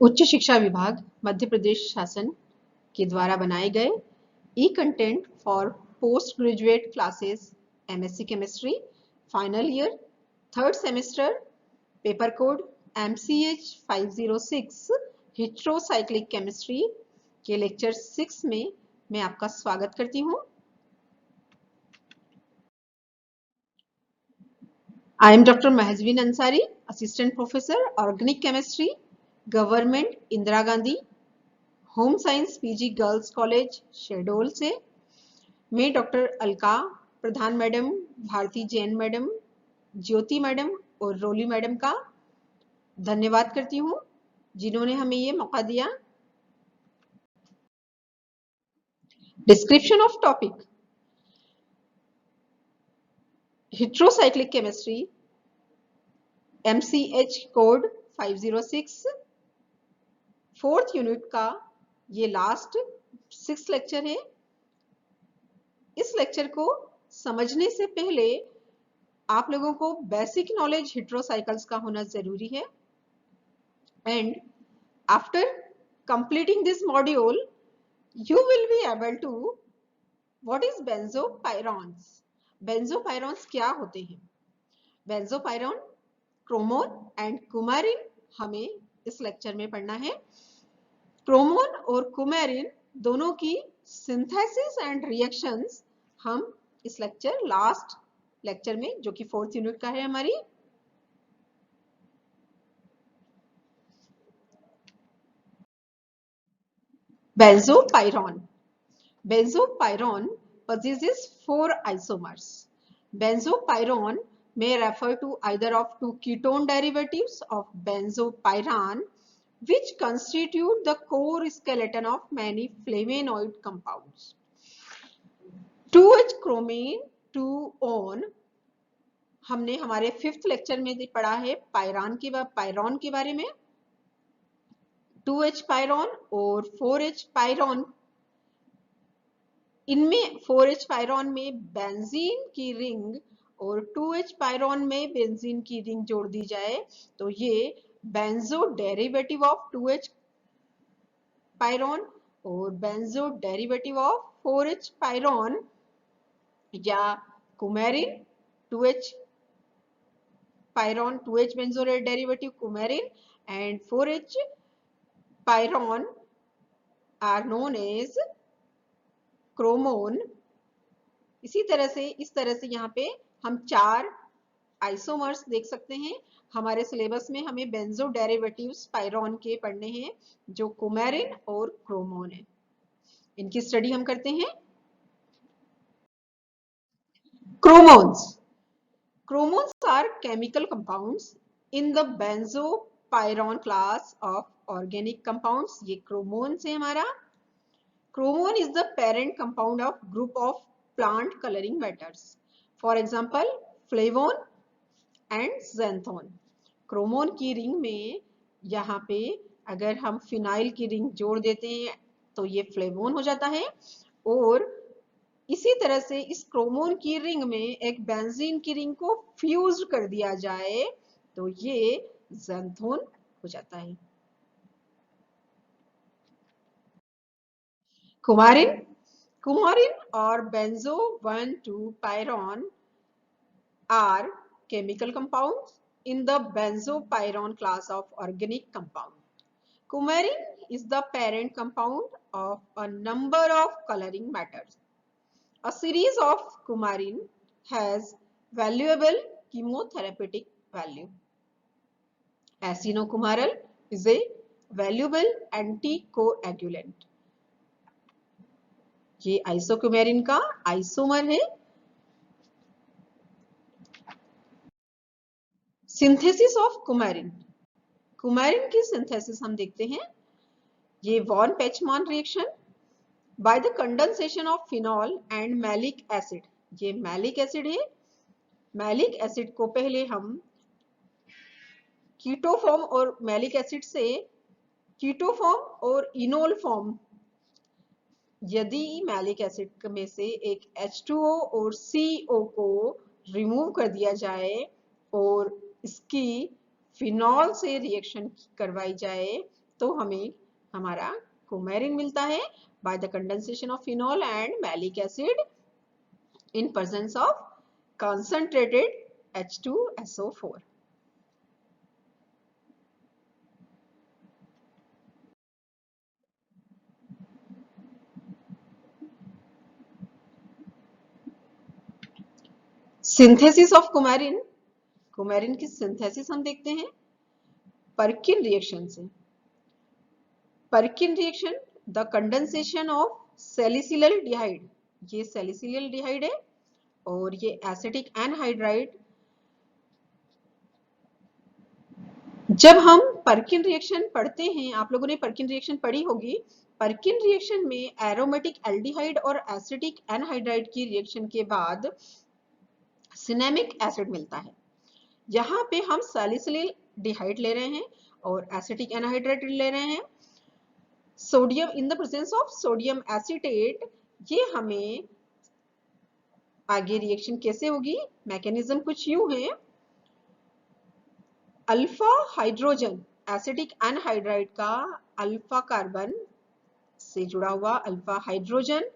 उच्च शिक्षा विभाग मध्य प्रदेश शासन के द्वारा बनाए गए e content for post graduate classes MSc chemistry final year third semester paper code MCH 506 heterocyclic chemistry के लेक्चर 6 में मैं आपका स्वागत करती हूँ। I am Dr. Mahazvin Ansari, Assistant Professor, Organic Chemistry, Government Indira Gandhi home science PG girls college शेडोल से। मैं doctor Alka प्रधान madam, Bharti Jain madam, ज्योति madam और रोली मैडम का धन्यवाद करती हूँ जिन्होंने हमें ये मौका दिया। Description of topic, heterocyclic chemistry MCH code 506 fourth unit का ये लास्ट 6 लेक्चर है। इस लेक्चर को समझने से पहले आप लोगों को बेसिक नॉलेज हिट्रोसाइकल्स का होना जरूरी है। And after completing this module you will be able to what is benzopyrons. बेंजोपायरॉन्स क्या होते हैं? बेंजोपायरॉन, क्रोमोन एंड कुमारिन हमें इस लेक्चर में पढ़ना है। क्रोमोन और कुमारिन दोनों की सिंथेसिस एंड रिएक्शंस हम इस लेक्चर लास्ट लेक्चर में, जो कि फोर्थ यूनिट का है हमारी, benzopyron. Benzopyron possesses 4 isomers. Benzopyron may refer to either of two ketone derivatives of benzopyran, which constitute the core skeleton of many flavonoid compounds. 2H chromine 2-on हमने हमारे 5th lecture में पढ़ा है पायरॉन के बारे में। 2H पायरॉन और 4H पायरॉन, इनमें 4H पायरॉन में बेंजीन की रिंग और 2H पायरॉन में बेंजीन की रिंग जोड़ दी जाए तो ये बेंजो डेरिवेटिव ऑफ 2H पायरॉन और banjo derivative of 4H pyrone या coumarin 2H pyrone 2H benzo derivative coumarin and 4H pyrone are known as chromone. इस तरह से यहाँ पे हम 4 आइसोमर्स देख सकते हैं। हमारे सिलेबस में हमें बेंजो डेरिवेटिव्स पायरॉन के पढ़ने हैं जो कुमेरिन और क्रोमोन है। इनकी स्टडी हम करते हैं। Chromones are chemical compounds in the benzopyrone class of organic compounds. ये क्रोमोन है हमारा। Chromone is the parent compound of group of plant coloring matters. For example, flavone and xanthone. Chromone की ring में यहाँ पे अगर हम फिनाइल की रिंग जोड़ देते हैं तो ये फ्लेवोन हो जाता है, और इसी तरह से इस क्रोमोन की रिंग में एक बेंजीन की रिंग को फ्यूज कर दिया जाए तो ये xanthone हो जाता है। Coumarin or benzo 1,2-pyron are chemical compounds in the benzopyron class of organic compound. Coumarin is the parent compound of a number of coloring matters. A series of coumarin has valuable chemotherapeutic value. Acinocumaril is a valuable anticoagulant. ये आइसोक्यूमेरिन का isomer है। Synthesis of coumarin, coumarin की synthesis हम देखते हैं। ये von Pechmann reaction by the condensation of phenol and malic acid. ये malic acid है। मैलिक एसिड को पहले हम कीटोफॉर्म और मैलिक एसिड से कीटोफॉर्म और इनोल फॉर्म, यदि मैलिक एसिड में से एक H2O और CO को रिमूव कर दिया जाए और इसकी फिनॉल से रिएक्शन करवाई जाए तो हमें हमारा कुमेरिन मिलता है by the condensation of phenol and malic acid in presence of concentrated H2SO4. Synthesis of coumarin, coumarin की सिंथेसिस हम देखते हैं परकिन रिएक्शन से। Perkin reaction, the condensation of salicylaldehyde, ये सैलिसिलडिहाइड है और ये एसिटिक एनहाइड्राइड। जब हम परकिन रिएक्शन पढ़ते हैं, आप लोगों ने परकिन रिएक्शन पढ़ी होगी, परकिन रिएक्शन में एरोमेटिक एल्डिहाइड और एसिटिक एनहाइड्राइड की रिएक्शन के बाद सिनेमिक एसिड मिलता है। यहाँ पे हम सैलिसिलडिहाइड ले रहे हैं और एसिटिक एनहाइड्राइड ले रहे हैं। Sodium in the presence of sodium acetate, ये हमें आगे रिएक्शन कैसे होगी, मैकेनिज्म कुछ यूं है। अल्फा हाइड्रोजन, एसिटिक एनहाइड्राइड का अल्फा कार्बन से जुड़ा हुआ अल्फा हाइड्रोजन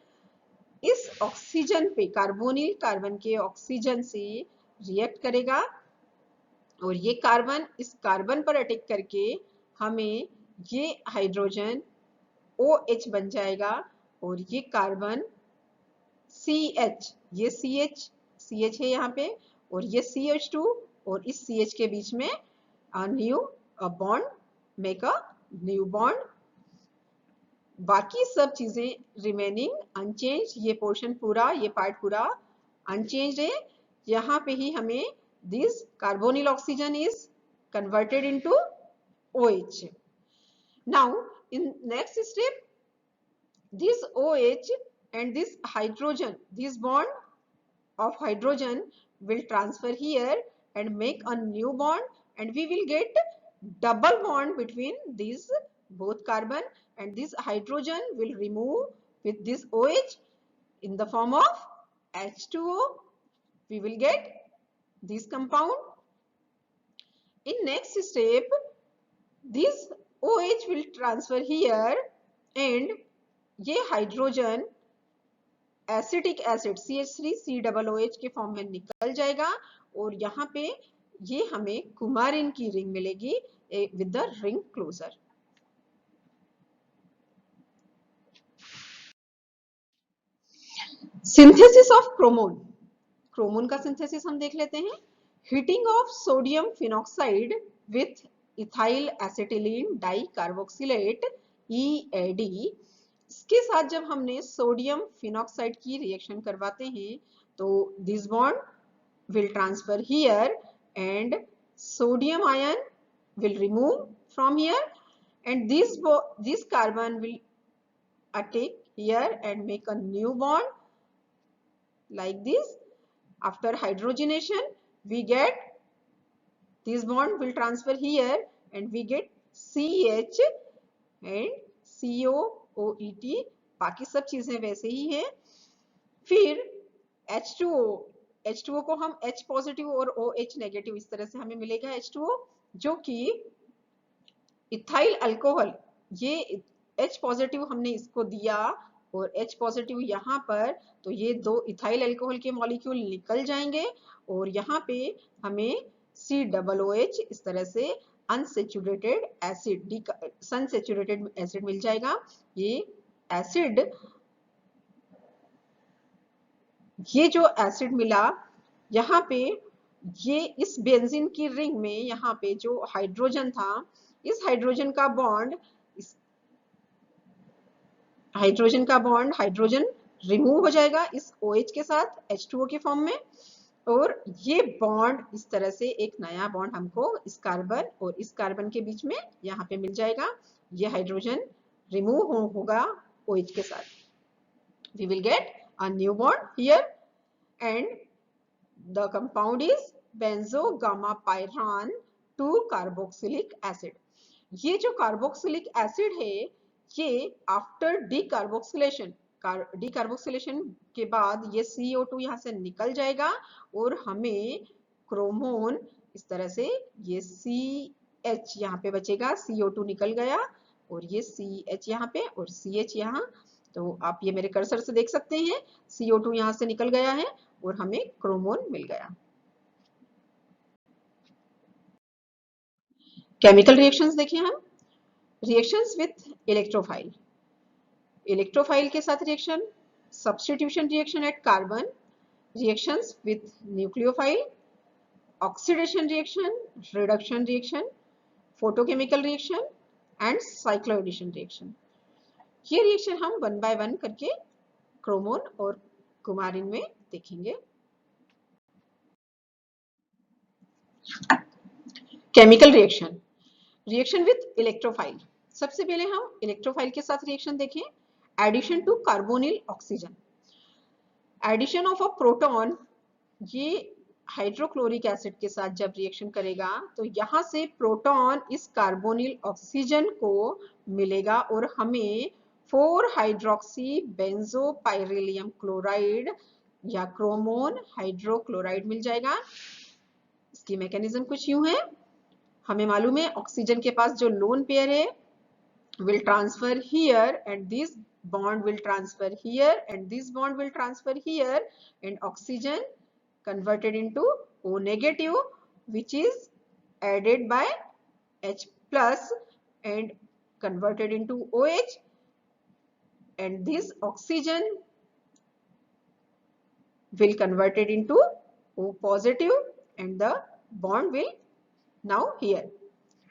इस ऑक्सीजन पे, कार्बोनिल कार्बन के ऑक्सीजन से रिएक्ट करेगा और ये कार्बन इस कार्बन पर अटैक करके हमें ये हाइड्रोजन OH बन जाएगा और ये कार्बन CH, ये CH है यहाँ पे और ये CH2 और इस CH के बीच में new bond, make a new bond. बाकी सब चीजें रिमेनिंग अनचेंज, ये पोर्शन पूरा, ये पार्ट पूरा अनचेंज है। यहाँ पे ही हमें this carbonyl oxygen is converted into OH. Now in next step, this OH and this hydrogen, this bond of hydrogen will transfer here and make a new bond, and we will get double bond between these both carbon, and this hydrogen will remove with this OH in the form of H2O. We will get this compound. In next step, this OH will transfer here and ये hydrogen acetic acid CH3COOH के form में निकल जाएगा और यहाँ पे ये हमें कुमारिन की रिंग मिलेगी with the ring closure. Synthesis of chromone, chromone का सिंथेसिस हम देख लेते हैं। Heating of sodium phenoxide with ethyl acetylene dicarboxylate EAD, इसके साथ जब हमने सोडियम फिनॉक्साइड की रिएक्शन करवाते हैं तो this bond will transfer here and sodium ion will remove from here and this carbon will attack here and make a new bond like this. After hydrogenation we get this bond will transfer here and we get CH and COOET, बाकी सब चीजें वैसे ही है। फिर H2O को हम H positive और OH negative इस तरह से हमें मिलेगा H2O, जो कि इथाइल अल्कोहल, ये H पॉजिटिव हमने इसको दिया और H पॉजिटिव यहाँ पर, तो ये दो इथाइल अल्कोहल के मॉलिक्यूल निकल जाएंगे और यहाँ पे हमें COOH इस तरह से अनसैचुरेटेड एसिड, सनसैचुरेटेड एसिड मिल जाएगा। ये एसिड, ये जो एसिड मिला यहाँ पे, ये इस बेंजीन की रिंग में यहाँ पे जो हाइड्रोजन था, इस हाइड्रोजन का बॉन्ड हाइड्रोजन रिमूव हो जाएगा इस OH के साथ H2O के फॉर्म में और ये बॉन्ड इस तरह से एक नया बॉन्ड हमको इस कार्बन और इस कार्बन के बीच में यहाँ पे मिल जाएगा। ये हाइड्रोजन रिमूव होगा OH के साथ, we will get a new bond here and the compound is benzo gamma pyran 2 carboxylic acid. ये जो कार्बोक्सिलिक एसिड है ये आफ्टर डीकार्बोक्सिलेशन के बाद ये CO2 यहाँ से निकल जाएगा और हमें क्रोमोन इस तरह से, ये CH यहाँ पे बचेगा, CO2 निकल गया और ये CH यहाँ पे और CH यहाँ। तो आप ये मेरे कर्सर से देख सकते हैं, CO2 यहाँ से निकल गया है और हमें क्रोमोन मिल गया। केमिकल रिएक्शंस देखें हम। रिएक्शंस विथ इलेक्ट्रोफाइल, इलेक्ट्रोफाइल के साथ reaction, substitution reaction at carbon, reactions with nucleophile, oxidation reaction, reduction reaction, photochemical reaction and cycloaddition reaction. ये रिएक्शन हम वन बाय वन करके क्रोमोन और कुमारिन में देखेंगे। Chemical reaction, reaction with electrophile. सबसे पहले हम इलेक्ट्रोफाइल के साथ रिएक्शन देखें। Addition to carbonyl oxygen, addition of a proton, ये हाइड्रोक्लोरिक एसिड के साथ जब रिएक्शन करेगा तो यहां से प्रोटॉन इस कार्बोनिल ऑक्सीजन को मिलेगा और हमें 4 हाइड्रोक्सी बेंजोपाइरिलियम क्लोराइड या क्रोमोन हाइड्रोक्लोराइड मिल जाएगा। इसकी मैकेनिज्म कुछ यूं है, हमें मालूम है ऑक्सीजन के पास जो लोन पेयर है will transfer here and this bond will transfer here and this bond will transfer here and oxygen converted into O negative which is added by H plus and converted into OH and this oxygen will converted into O positive and the bond will now here.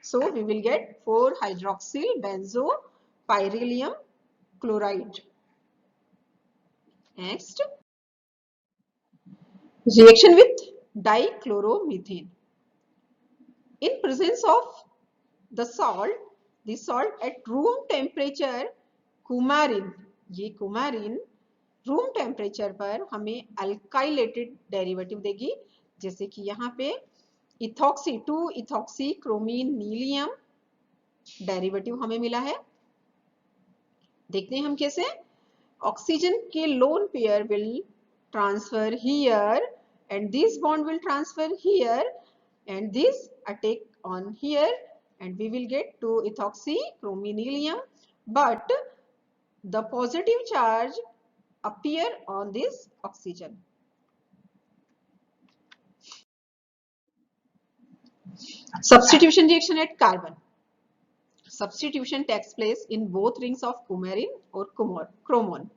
So we will get 4 hydroxyl benzopyrrolium chloride. Next, reaction with dichloromethane. In presence of the salt at room temperature, coumarin, ये coumarin room temperature पर हमें alkylated derivative देगी, जैसे कि यहाँ पे ethoxy 2 ethoxy chromenylium derivative हमें मिला है। देखते हैं हम कैसे। ऑक्सीजन के lone pair will transfer here and this bond will transfer here and this attack on here and we will get 2 ethoxy chromenylium but the positive charge appear on this oxygen. Substitution reaction at carbon. Substitution takes place in both rings of coumarin और chromone.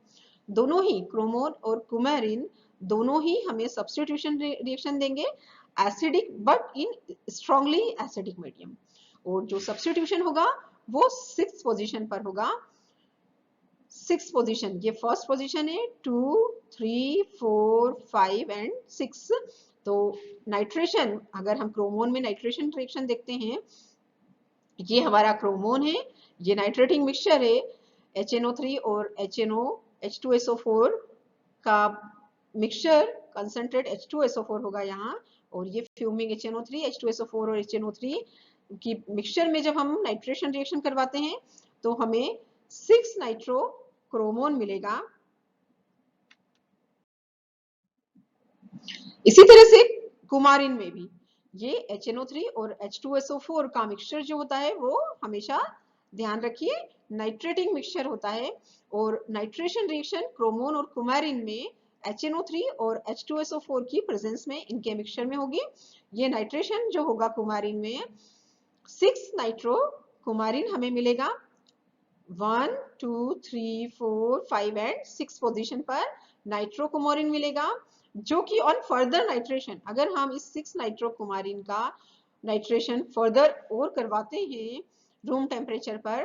दोनों ही chromone और coumarin दोनों ही हमें substitution reaction देंगे, acidic but in strongly acidic medium. और जो substitution होगा वो 6th पोजीशन पर होगा। 6th पोजीशन, ये फर्स्ट पोजीशन है, 2, 3, 4, 5 एंड 6। तो नाइट्रेशन, अगर हम क्रोमोन में नाइट्रेशन रिएक्शन देखते हैं, ये हमारा क्रोमोन है, ये नाइट्रेटिंग मिक्सचर है, HNO3 और H2SO4 का मिक्सचर कंसंट्रेट H2SO4 होगा यहाँ, और ये फ्यूमिंग HNO3 H2SO4 और HNO3 की मिक्सचर में जब हम नाइट्रेशन रिएक्शन करवाते हैं तो हमें 6 नाइट्रो क्रोमोन मिलेगा। इसी तरह से कुमारिन में भी ये HNO3 और H2SO4 का मिक्सचर जो होता है वो हमेशा ध्यान रखिए नाइट्रेटिंग मिक्सचर होता है, और नाइट्रेशन रिएक्शन क्रोमोन और कुमारिन में HNO3 और H2SO4 की प्रेजेंस में इनके मिक्सचर में होगी। ये नाइट्रेशन जो होगा कुमारिन में 6 नाइट्रो कुमारिन हमें मिलेगा। 1, 2, 3, 4, 5 एंड 6 पोजीशन पर नाइट्रो कुमारिन मिलेगा, जो कि ऑन फर्दर नाइट्रेशन, अगर हम इस 6 नाइट्रो कुमारिन का नाइट्रेशन फर्दर और करवाते हैं रूम टेम्परेचर पर,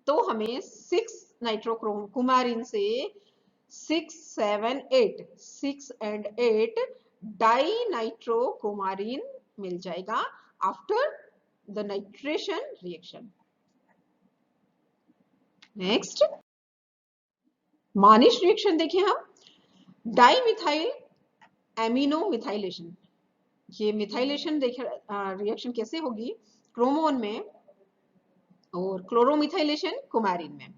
तो हमें 6 नाइट्रो कुमारिन से 6, 7, 8 6 एंड 8 डाई नाइट्रो कुमारिन मिल जाएगा after the nitration reaction. Next, Mannich reaction देखें हम। डाइमिथाइल एमिनो मिथाइलेशन, ये मिथाइलेशन रिएक्शन कैसे होगी क्रोमोन में और क्लोरोमिथाइलेशन कुमारिन में।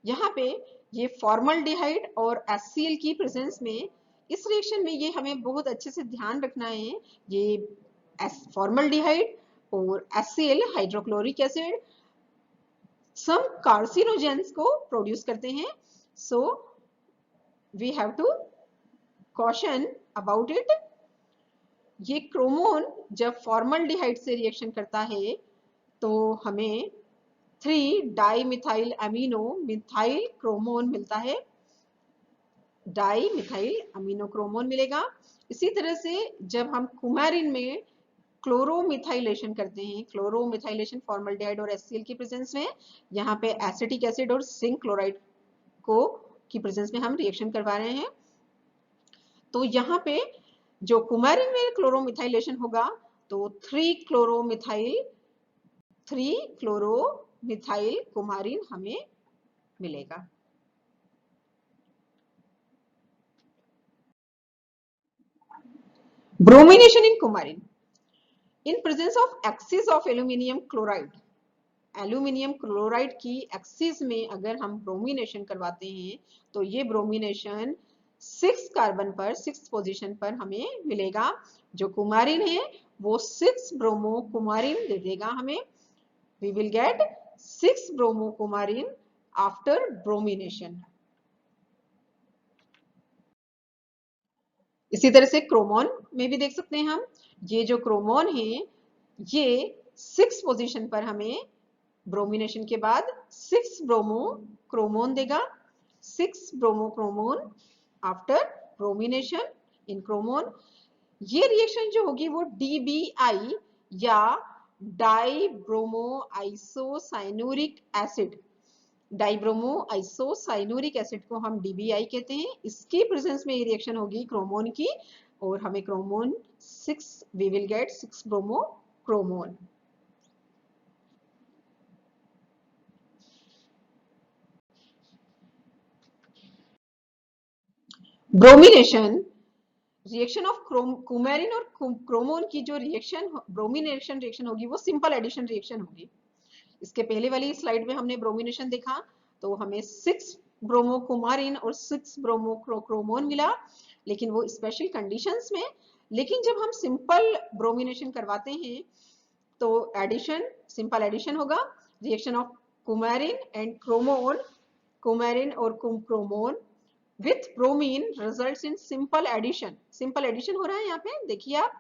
यहाँ पे ये फॉर्मल्डिहाइड और एचसीएल की प्रेजेंस में, इस रिएक्शन में ये हमें बहुत अच्छे से ध्यान रखना है, ये फॉर्मल्डिहाइड और HCl hydrochloric acid some carcinogens को प्रोड्यूस करते हैं। So we have to caution about it. ये क्रोमोन जब फॉर्मल्डिहाइड से रिएक्शन करता है तो हमें 3 dimethylaminomethyl chromone मिलता है, डाई मिथाइल अमीनो क्रोमोन मिलेगा। इसी तरह से जब हम कुमारिन में क्लोरोमिथाइलेशन करते हैं, क्लोरोमिथाइलेशन फॉर्मल्डिहाइड और HCl की प्रेजेंस में, यहाँ पे एसिटिक एसिड और जिंक क्लोराइड को की प्रेजेंस में हम रिएक्शन करवा रहे हैं। तो यहाँ पे जो कुमारिन में क्लोरोमिथाइलेशन होगा तो 3 क्लोरोमिथाइल कुमारिन हमें मिलेगा। Bromination in coumarin in presence of axis of aluminium chloride. Aluminium chloride की एक्सिस में अगर हम ब्रोमिनेशन करवाते हैं तो ये ब्रोमिनेशन 6 कार्बन पर 6 पोजीशन पर हमें मिलेगा। जो कुमारिन है वो 6 ब्रोमो कुमारिन दे देगा हमें। We will get 6 bromocoumarin after bromination. इसी तरह से क्रोमोन में भी देख सकते हैं हम, ये जो क्रोमोन है ये 6 पोजीशन पर हमें ब्रोमिनेशन के बाद 6 ब्रोमो क्रोमोन देगा। 6 bromo chromone after bromination in chromone. ये रिएक्शन जो होगी वो DBI या dibromo isocyanuric acid, dibromo isocyanuric acid को हम DBI कहते हैं। इसकी प्रेजेंस में ये रिएक्शन होगी क्रोमोन की और हमें chromone 6 we will get 6 bromo chromone. Bromination reaction of coumarin और क्रोमोन की जो रिएक्शन ब्रोमिनेशन रिएक्शन होगी वो सिंपल एडिशन रिएक्शन होगी। इसके पहले वाली स्लाइड में हमने ब्रोमिनेशन देखा तो हमें 6 ब्रोमो कुमारिन और 6 ब्रोमो क्रोमोन मिला, लेकिन वो स्पेशल कंडीशंस में। लेकिन जब हम सिंपल ब्रोमिनेशन करवाते हैं तो एडिशन सिंपल एडिशन होगा। Reaction of coumarin and chromone, coumarin और chromone with bromine results in simple addition. Simple addition हो रहा है यहाँ पे देखिए आप,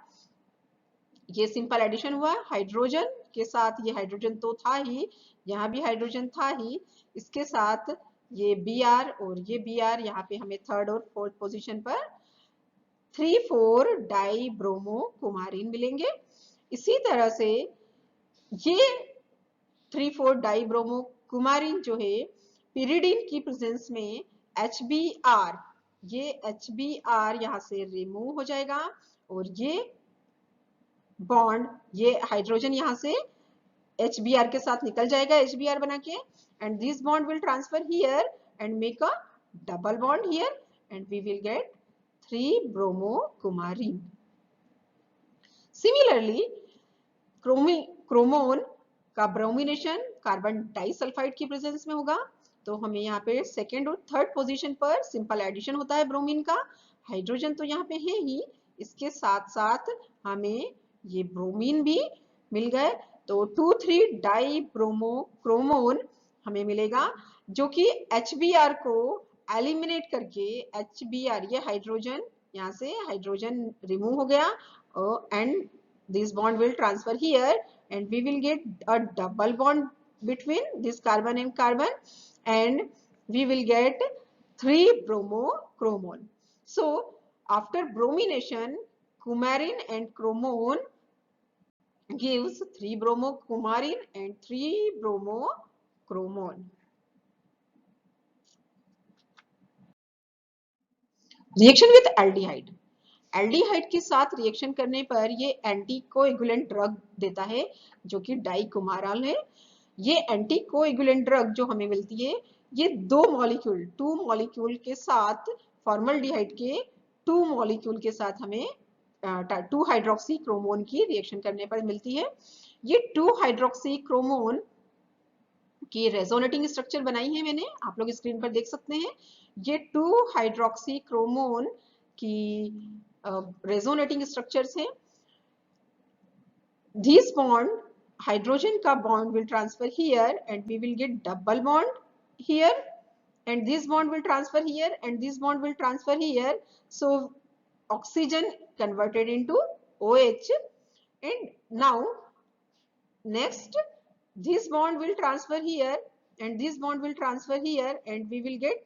ये सिंपल एडिशन हुआ हाइड्रोजन के साथ, ये हाइड्रोजन तो था ही, यहाँ भी हाइड्रोजन था ही, इसके साथ ये Br और ये Br, यहाँ पे हमें 3rd और 4th पोजीशन पर 3,4 डाई ब्रोमो कुमारिन मिलेंगे। इसी तरह से ये 3,4 डाई ब्रोमो कुमारिन जो है पिरिडिन की प्रेजेंस में HBr, ये HBr यहाँ से रिमूव हो जाएगा और ये बॉन्ड, ये हाइड्रोजन यहाँ से HBr के साथ निकल जाएगा, HBr बना के, and this bond will transfer here and make a double bond here and we will get 3 bromo coumarin. Similarly, chromone का ब्रोमिनेशन कार्बन डाइसल्फाइड की प्रेजेंस में होगा तो हमें यहाँ पे 2nd और 3rd पोजीशन पर सिंपल एडिशन होता है ब्रोमीन का। हाइड्रोजन तो यहाँ पे है ही, इसके साथ साथ हमें ये ब्रोमीन भी मिल गए तो 2,3 डाई ब्रोमो क्रोमोन हमें मिलेगा, जो कि HBr को एलिमिनेट करके HBr, ये हाइड्रोजन यहाँ से हाइड्रोजन रिमूव हो गया and this bond will transfer here and we will get a double bond between this carbon and carbon and we will get 3 bromo chromone. So after bromination, coumarin and chromone gives 3 bromo coumarin and 3 bromo chromone. Reaction with aldehyde. Aldehyde के साथ reaction करने पर ये anti coagulant drug देता है जो कि डाइकुमाराल है। ये एंटी कोएगुलेंट ड्रग जो हमें मिलती है ये 2 मॉलिक्यूल के साथ, फॉर्मल्डिहाइड के 2 मॉलिक्यूल के साथ हमें 2 हाइड्रोक्सी क्रोमोन की रिएक्शन करने पर मिलती है। ये 2 हाइड्रोक्सी क्रोमोन की रेजोनेटिंग स्ट्रक्चर बनाई है मैंने, आप लोग स्क्रीन पर देख सकते हैं। ये 2 हाइड्रोक्सी क्रोमोन की resonating structures हैं। These bond hydrogen ka bond will transfer here and we will get double bond here, and this bond will transfer here and this bond will transfer here. So oxygen converted into OH. And now next this bond will transfer here and this bond will transfer here and we will get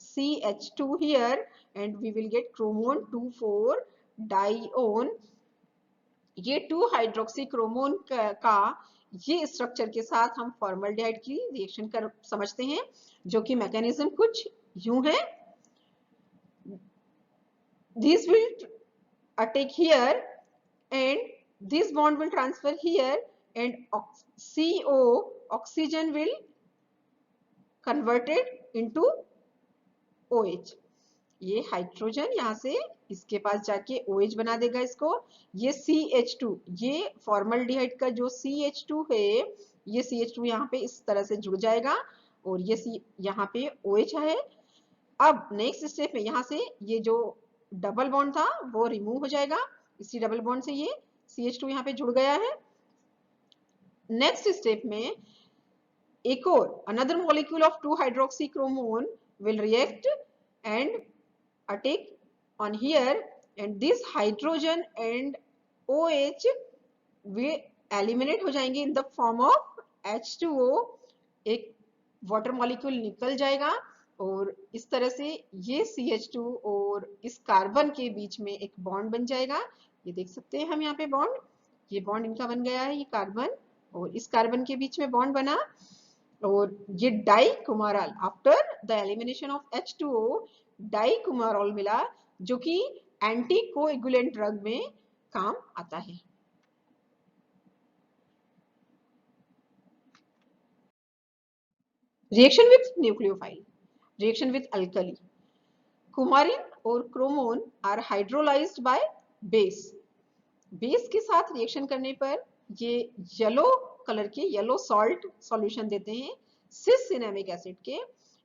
CH2 here and we will get chromone 2,4 dione. ये 2 hydroxy chromone का ये structure के साथ हम formaldehyde की reaction कर समझते हैं, जो कि मैकेनिज्म कुछ यूं है. These will take here and this bond will transfer here and CO oxygen will converted into OH. ये हाइड्रोजन यहाँ से इसके पास जाके OH बना देगा इसको. ये CH2, ये फॉर्मल्डिहाइड का जो CH2 है, ये CH2 यहाँ पे इस तरह से जुड़ जाएगा और ये यहाँ पे OH है. अब नेक्स्ट स्टेप में यहाँ से ये जो डबल बॉन्ड था वो रिमूव हो जाएगा. इसी डबल बॉन्ड से ये CH2 यहाँ पे जुड़ गया है. नेक्स्ट स्टेप में एक और another molecule of 2 hydroxychromone will react and attack on here and this hydrogen and OH will eliminate हो जाएंगे in the form of H2O. एक वाटर मॉलिक्यूल निकल जाएगा और इस तरह से ये CH2 और इस कार्बन के बीच में एक बॉन्ड बन जाएगा. ये देख सकते हैं हम यहाँ पे बॉन्ड, ये बॉन्ड इनका बन गया है, ये कार्बन और इस कार्बन के बीच में बॉन्ड बना और ये dicoumarol. After the elimination of H2O dicoumarol मिला, जो कि एंटी कोएगुलेंट ड्रग में काम आता है. Reaction with nucleophile, reaction with alkali. Coumarin और chromone are hydrolyzed by base. Base के साथ रिएक्शन करने पर ये येलो कलर के येलो सॉल्ट सॉल्यूशन देते हैं सिस सिनेमिक एसिड के.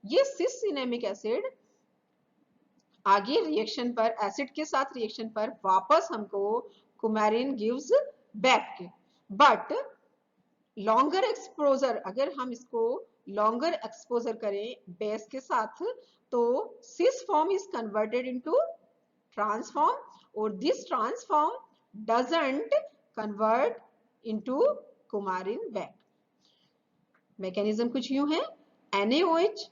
ये सिस सिनेमिक एसिड आगे रिएक्शन पर एसिड के साथ रिएक्शन पर वापस हमको coumarin gives back. But longer exposure, अगर हम इसको लॉन्गर एक्सपोजर करें बेस के साथ तो cis form is converted into trans form और this trans form doesn't convert into coumarin back. Mechanism कुछ यूं है. NaOH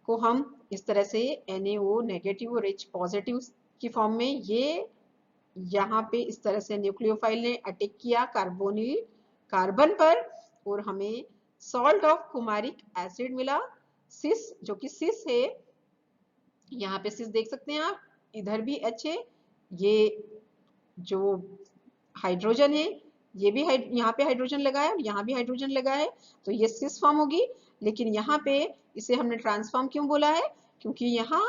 को हम इस तरह से NaO नेगेटिव और H पॉजिटिव की फॉर्म में, ये यहाँ पे इस तरह से न्यूक्लियोफाइल ने अटैक किया कार्बोनिल कार्बन पर और हमें सॉल्ट ऑफ कुमारिक एसिड मिला. सिस, जो कि सिस है, यहाँ पे सिस देख सकते हैं आप, इधर भी H है, ये जो हाइड्रोजन है ये भी यहाँ पे हाइड्रोजन लगा है और यहाँ भी हाइड्रोजन लगा है, तो ये सिस फॉर्म होगी. लेकिन यहाँ पे इसे हमने ट्रांसफॉर्म क्यों बोला है, क्योंकि यहाँ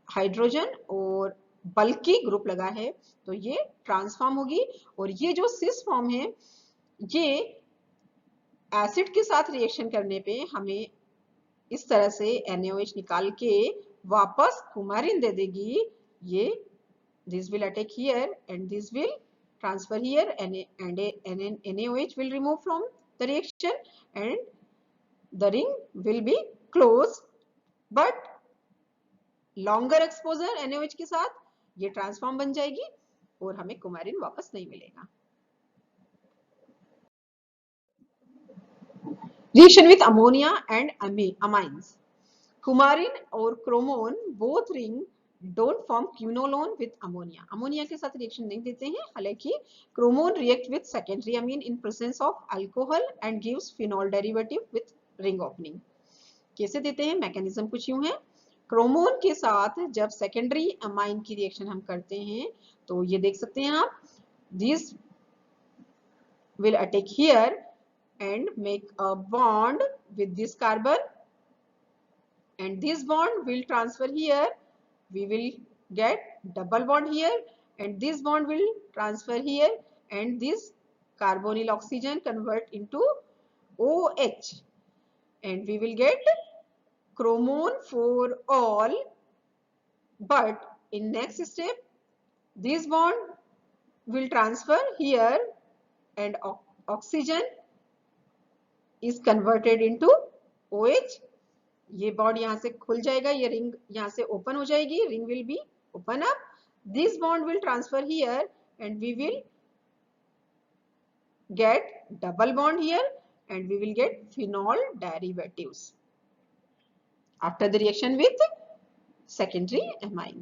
हाइड्रोजन और बल्कि ग्रुप लगा है तो ये ट्रांसफॉर्म होगी. और ये जो सिस फॉर्म है ये एसिड के साथ रिएक्शन करने पे हमें इस तरह से NaOH निकाल के वापस कुमारिन दे देगी. ये this will attack here and this will transfer here and NaOH will remove from the reaction and the ring will be closed. but longer exposure NaOH के साथ ये ट्रांसफॉर्म बन जाएगी और हमें कुमारिन वापस नहीं मिलेगा. Reaction with ammonia and amines. Coumarin or chromone both ring don't form quinoline with ammonia. Ammonia के साथ रिएक्शन नहीं देते हैं, हालांकि chromone react with secondary amine in presence of alcohol and gives phenol derivative with ring opening. कैसे देते हैं, mechanism कुछ यूं है. क्रोमोन के साथ जब सेकेंडरी अमाइन की रिएक्शन हम करते हैं तो ये देख सकते हैं आप, this will attack here and make a bond with this carbon and this bond will transfer here. We will get double bond here and this bond will transfer here and this carbonyl oxygen convert into OH and we will get chromone for all. But in next step this bond will transfer here and oxygen is converted into OH. ये bond यहाँ से खुल जाएगा, ये ring यहाँ से open हो जाएगी, ring will be open up, this bond will transfer here and we will get double bond here and we will get phenol derivatives after the reaction with secondary amine.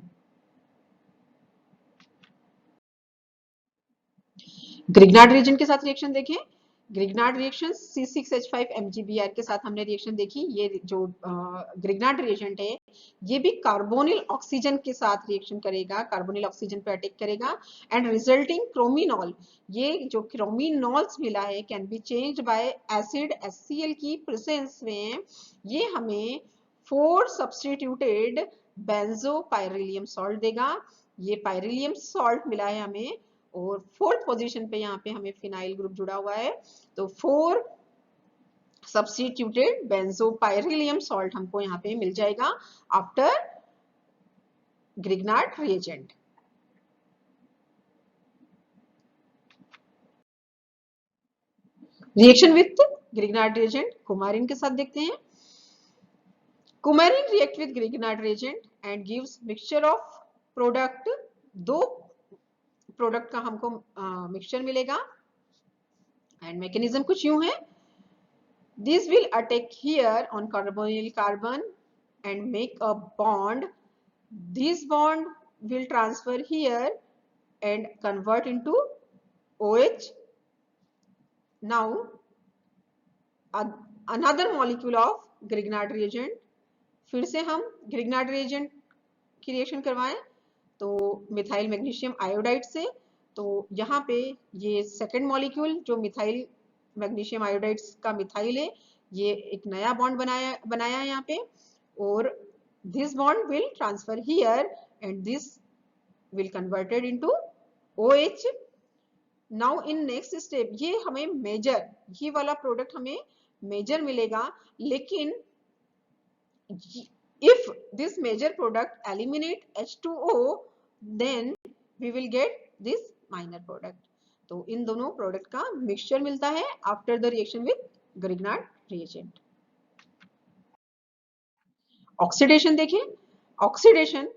Grignard reagent के साथ reaction देखें। Grignard reaction C6H5 MgBr के साथ हमने reaction देखी। ये जो Grignard reagent है ये भी कार्बोनिल ऑक्सीजन के साथ रिएक्शन करेगा, कार्बोनिल ऑक्सीजन पे अटैक करेगा एंड रिजल्टिंग क्रोमिनॉल, ये जो क्रोमिनॉल्स मिला है can be changed by acid HCl की प्रेजेंस में, ये हमें 4 सब्स्टिट्यूटेड बेंजोपाइरिलियम सॉल्ट देगा। ये पाइरिलियम सॉल्ट मिला है हमें और 4th पोजीशन पे यहाँ पे हमें फिनाइल ग्रुप जुड़ा हुआ है, तो 4 सब्स्टिट्यूटेड बेंजोपाइरिलियम सॉल्ट हमको यहाँ पे मिल जाएगा after Grignard reagent. Reaction with Grignard reagent coumarin के साथ देखते हैं। Coumarin react with Grignard reagent and gives mixture of product, 2 product का हमको मिक्सचर मिलेगा एंड मैकेनिज्म कुछ यूं है, this will attack here on carbonyl carbon and make a bond, this bond will transfer here and convert into OH. Now another molecule of Grignard reagent, फिर से हम Grignard reagent की reaction करवाएं तो methyl magnesium iodide से, तो यहाँ पे ये सेकंड मॉलिक्यूल जो मिथाइल मैग्नीशियम आयोडाइड का मिथाइल है, ये एक नया बॉन्ड बनाया है यहाँ पे और this bond will transfer here and this will converted into OH. Now in next step ये हमें मेजर, ये वाला प्रोडक्ट हमें मेजर मिलेगा, लेकिन if this major product eliminate H2O then we will get this minor product. तो इन दोनों product का मिक्सचर मिलता है after the reaction with Grignard reagent. Oxidation देखें। Oxidation,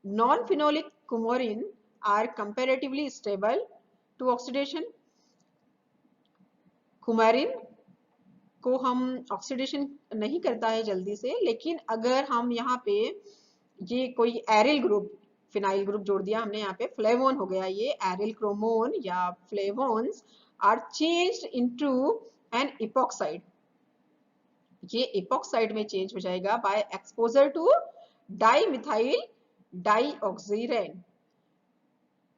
non phenolic coumarin are comparatively stable to oxidation. Coumarin को हम oxidation नहीं करता है जल्दी से, लेकिन अगर हम यहाँ पे ये कोई एरिल ग्रुप, फिनाइल ग्रुप जोड़ दिया हमने, यहाँ पे फ्लेवोन हो गया, ये एरिल क्रोमोन या flavones are changed into an epoxide, ये इपॉक्साइड में चेंज हो जाएगा by exposure to dimethyl dioxirane,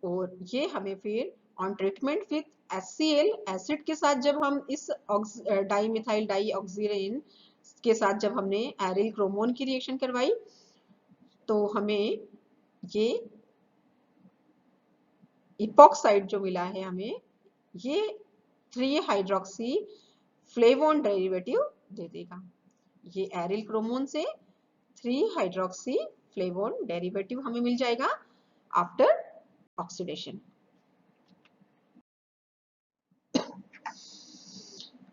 और ये हमें फिर on treatment with HCl acid के साथ जब हम इस डाइमिथाइल डाइऑक्सीरेन के साथ जब हमने एरिल क्रोमोन की रिएक्शन करवाई तो हमें ये इपॉक्साइड जो मिला है हमें, ये 3 हाइड्रोक्सी फ्लेवोन डेरिवेटिव दे देगा। ये एरिल क्रोमोन से 3 हाइड्रोक्सी फ्लेवोन डेरिवेटिव हमें मिल जाएगा आफ्टर ऑक्सीडेशन।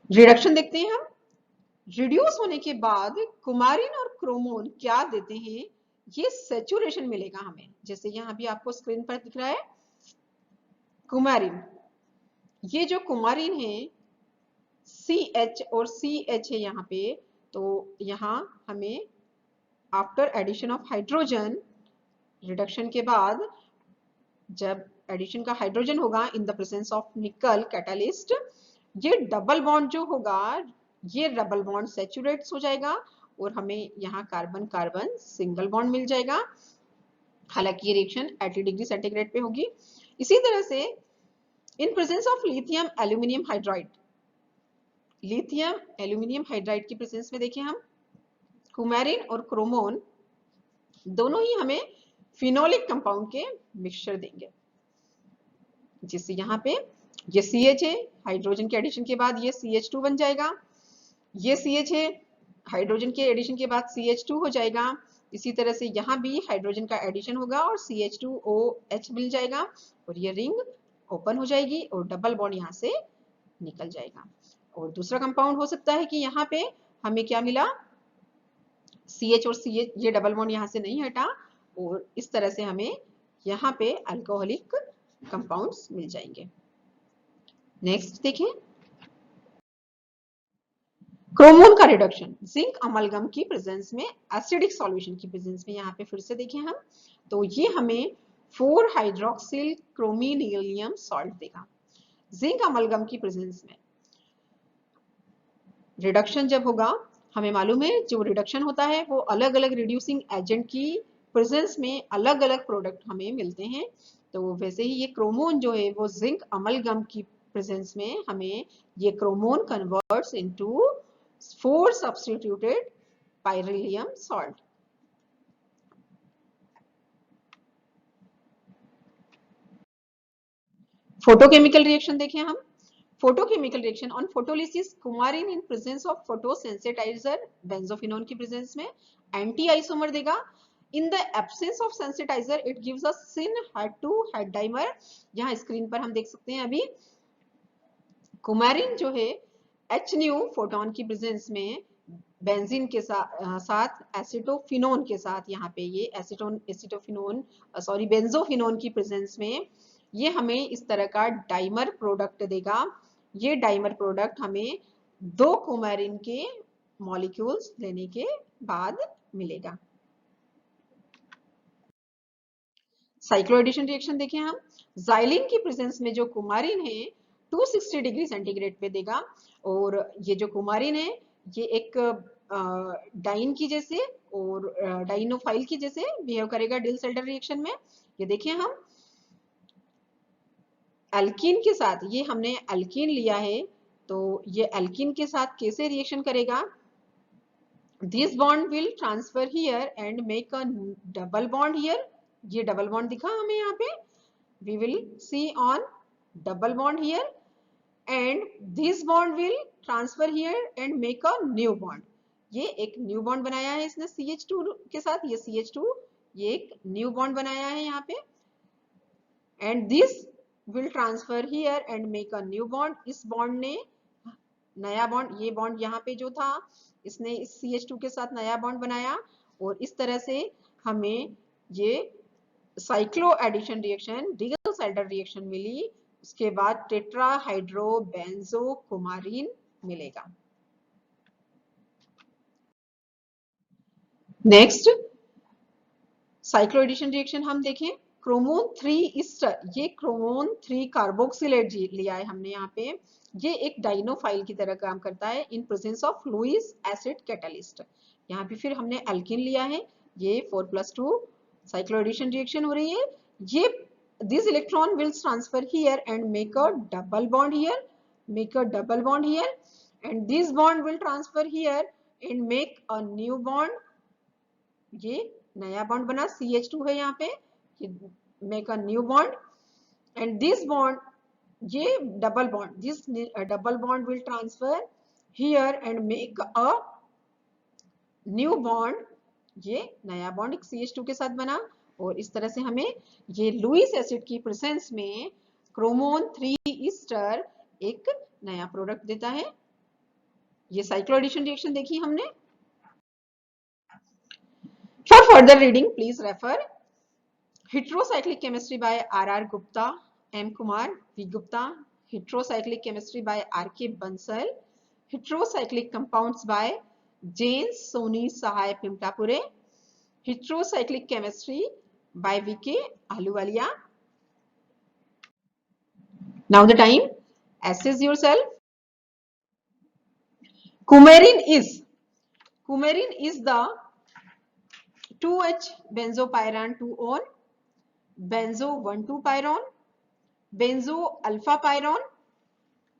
रिडक्शन देखते हैं हम। रिड्यूस होने के बाद कुमारिन और क्रोमोन क्या देते हैं, ये सैचुरेशन मिलेगा हमें, जैसे यहाँ भी आपको स्क्रीन पर दिख रहा है कुमारिन, ये जो कुमारिन है CH और CH है यहाँ पे, तो यहाँ हमें after addition of hydrogen, reduction के बाद जब एडिशन का हाइड्रोजन होगा in the presence of nickel catalyst, ये डबल बॉन्ड जो होगा, ये डबल बॉन्ड सैचुरेट्स हो जाएगा और हमें यहाँ कार्बन कार्बन सिंगल बॉन्ड मिल जाएगा। हालांकि ये रिएक्शन 80 डिग्री सेंटीग्रेड पे होगी। इसी तरह से इन presence of lithium aluminium hydride, lithium aluminium hydride की प्रेजेंस में देखिए हम कुमारिन और क्रोमोन दोनों ही हमें फिनोलिक कंपाउंड के मिक्सचर देंगे, जिससे यहाँ पे ये CH है, हाइड्रोजन के एडिशन के बाद ये CH2 बन जाएगा, ये CH है, हाइड्रोजन के एडिशन के बाद CH2 हो जाएगा। इसी तरह से यहाँ भी हाइड्रोजन का एडिशन होगा और CH2OH मिल जाएगा और ये रिंग ओपन हो जाएगी और डबल बॉन्ड यहाँ से निकल जाएगा। और दूसरा कंपाउंड हो सकता है कि यहाँ पे हमें क्या मिला, CH और CH, ये डबल बॉन्ड यहाँ से नहीं हटा, और इस तरह से हमें यहाँ पे अल्कोहलिक कंपाउंड्स मिल जाएंगे। नेक्स्ट देखें, क्रोमोन का रिडक्शन जिंक अमलगम की प्रेजेंस में, एसिडिक सॉल्यूशन की प्रेजेंस में। यहाँ पे फिर से देखें हम, तो ये हमें 4 हाइड्रोक्सिल क्रोमिनियम सॉल्ट देगा जिंक अमलगम की प्रेजेंस में। रिडक्शन जब होगा, हमें मालूम है जो रिडक्शन होता है वो अलग अलग रिड्यूसिंग एजेंट की प्रेजेंस में अलग अलग प्रोडक्ट हमें मिलते हैं। तो वैसे ही ये क्रोमोन जो है वो जिंक अमलगम की प्रेजेंस में हमें ये chromone converts into 4 substituted pyrylium salt. Photochemical reaction देखें हम, photochemical reaction on photolysis, coumarin in presence of photosensitizer benzophenone की प्रेजेंस में एंटी आइसोमर देगा। In the absence of sensitizer it gives a syn head to head dimer. यहाँ screen पर हम देख सकते हैं अभी कुमारिन जो है H न्यू फोटोन की प्रेजेंस में बेंजीन के साथ एसिटोफिनोन के साथ, यहाँ पे ये एसिटोफिनोन सॉरी बेंजोफिनोन की प्रेजेंस में ये हमें इस तरह का डाइमर प्रोडक्ट देगा। ये डाइमर प्रोडक्ट हमें 2 कुमारिन के मॉलिक्यूल्स लेने के बाद मिलेगा। साइक्लोएडिशन रिएक्शन देखें हम, जाइलिन की प्रेजेंस में जो कुमारिन है 260 डिग्री सेंटीग्रेड पे देगा, और ये जो कुमारिन है ये एक डाइन की जैसे और डाइनोफाइल की जैसे बिहेव करेगा डिलसल्डर रिएक्शन में। ये देखें हम एल्कीन के साथ, ये हमने एल्कीन लिया है, तो ये एल्कीन के साथ कैसे रिएक्शन करेगा, this bond will transfer here and make a double bond here. ये डबल बॉन्ड दिखा हमें यहाँ पे, we will see on double bond here, and this bond will transfer here and make a new bond। ये एक new bond बनाया है इसने CH2 के साथ, ये CH2 ये एक न्यू बॉन्ड बनाया है यहाँ पे, and this will transfer here and make a new bond। इस बॉन्ड ने नया बॉन्ड, ये बॉन्ड यहाँ पे जो था इसने इस CH2 के साथ नया बॉन्ड बनाया, और इस तरह से हमें ये साइक्लो एडिशन रिएक्शन डिगल-साल्टर रिएक्शन मिली। उसके बाद टेट्राहाइड्रो बेंजो कुमारीन मिलेगा। नेक्स्ट साइक्लो एडिशन रिएक्शन हम देखें, क्रोमोन 3 ईस्टर, ये क्रोमोन 3 कार्बोक्सिलेट लिया है हमने यहाँ पे, ये एक डाइनोफाइल की तरह काम करता है in presence of Lewis acid catalyst. यहाँ पे फिर हमने एल्किन लिया है, ये 4+2 साइक्लो एडिशन रिएक्शन हो रही है। ये this electron will transfer here and make a double bond here, make a double bond here, and this bond will transfer here and make a new bond। ये नया bond बना, CH2 है यहाँ पे, make a new bond, and this bond, ये double bond, this double bond will transfer here and make a new bond। ये नया bond CH2 के साथ बना, और इस तरह से हमें ये लुईस एसिड की प्रेजेंस में क्रोमोन 3 ईस्टर एक नया प्रोडक्ट देता है। ये साइक्लो एडिशन रिएक्शन देखी हमने। For further reading please refer heterocyclic chemistry by R.R. Gupta, M. Kumar, V. Gupta, heterocyclic chemistry by R.K. Bansal, heterocyclic compounds by James Soni Sahay Pimtapure, heterocyclic chemistry by V.K. Ahluwalia। Now the time, assess yourself। Coumarin is the 2H benzopyran 2-on, benzo 1,2-pyron, benzo alpha pyron,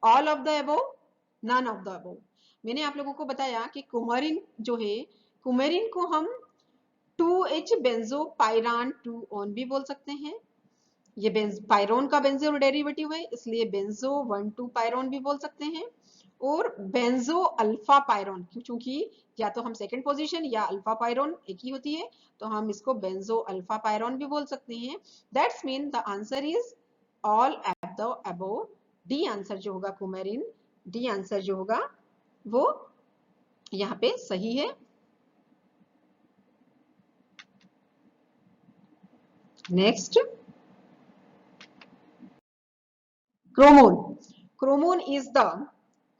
all of the above, none of the above। मैंने आप लोगों को बताया कि coumarin जो है, coumarin को हम 2H बेंजोपायरान 2-on भी बोल सकते हैं, ये पायरोन का बेंजो डेरिवेटिव है इसलिए बेंजो 1,2-पायरोन भी बोल सकते हैं, और बेंजो अल्फा पायरोन, क्योंकि या तो हम सेकंड पोजीशन या अल्फा पायरोन एक ही होती है, तो हम इसको बेंजो अल्फा पायरोन भी बोल सकते हैं। That's mean the answer is all of the above. D answer जो होगा कुमारिन डी आंसर जो होगा वो यहाँ पे सही है। Next, chromone. Chromone is the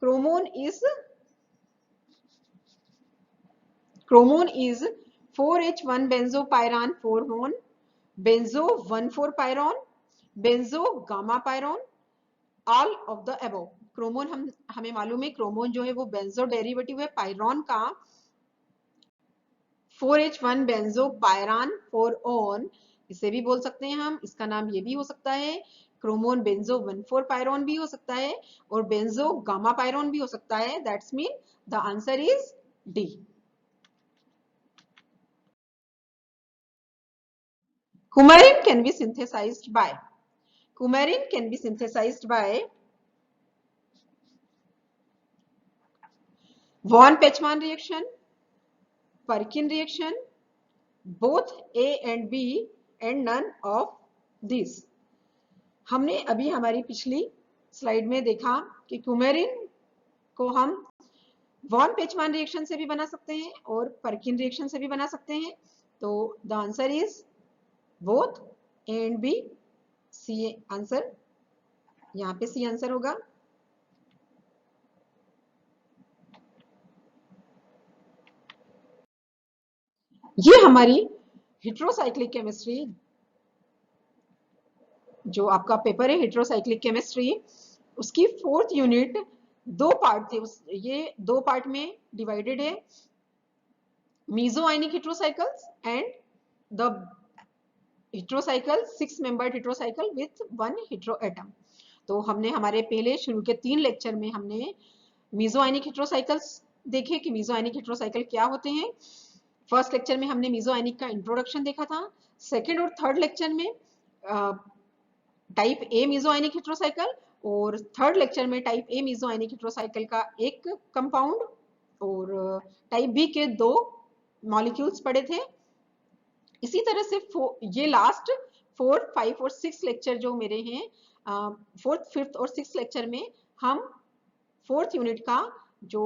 chromone is 4H1 benzopyran 4-one, benzo 1,4-pyron, benzo gamma pyron, all of the above. Chromone हमें मालूम है, क्रोमोन जो है वो बेंजो डेरिवेटिव है पायरॉन का। 4H1 बेंजोपायरान 4-on, इसे भी बोल सकते हैं हम, इसका नाम ये भी हो सकता है। क्रोमोन बेंजो 1,4-पायरॉन भी हो सकता है और बेंजो गामा पायरॉन भी हो सकता है। That's mean the answer is D. coumarin can be synthesized by von Pachman reaction, Perkin reaction, both A and B and none of these। हमने अभी हमारी पिछली स्लाइड में देखा कि कुमेरिन को हम वॉन पेचमान रिएक्शन से भी बना सकते हैं और परकिन रिएक्शन से भी बना सकते हैं। तो the answer is both A and B. C answer, यहाँ पे सी आंसर होगा। ये हमारी हेट्रोसाइक्लिक केमिस्ट्री, जो आपका पेपर है हेट्रोसाइक्लिक केमिस्ट्री, उसकी 4th यूनिट 2 पार्ट थे। ये 2 पार्ट में डिवाइडेड है, mesoionic heterocycles and the heterocycle 6 membered heterocycle with 1 heteroatom। तो हमने हमारे पहले शुरू के 3 लेक्चर में हमने mesoionic heterocycles देखे कि mesoionic heterocycle क्या होते हैं। फर्स्ट लेक्चर में हमने mesoionic का इंट्रोडक्शन देखा था। सेकेंड और थर्ड लेक्चर में टाइप ए mesoionic heterocycle और थर्ड लेक्चर में टाइप ए mesoionic heterocycle का एक कंपाउंड और टाइप बी के 2 मॉलिक्यूल्स पढ़े थे। इसी तरह से ये लास्ट 4, 5 और 6 लेक्चर जो मेरे हैं, 4th, 5th और 6th लेक्चर में हम 4th यूनिट का जो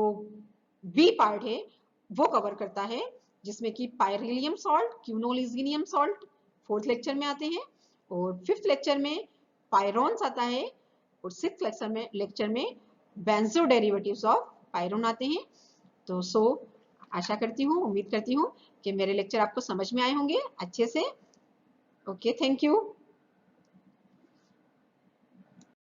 बी पार्ट है वो कवर करता है, जिसमें कि पायरिलियम सॉल्ट, क्यूनोलिजिनियम सॉल्ट 4th लेक्चर में आते हैं और 5th लेक्चर में पायरॉन्स आता है और 6th लेक्चर में बेंजो डेरिवेटिव्स ऑफ पायरॉन आते हैं। तो आशा करती हूँ, उम्मीद करती हूँ कि मेरे लेक्चर आपको समझ में आए होंगे अच्छे से। Okay, thank you.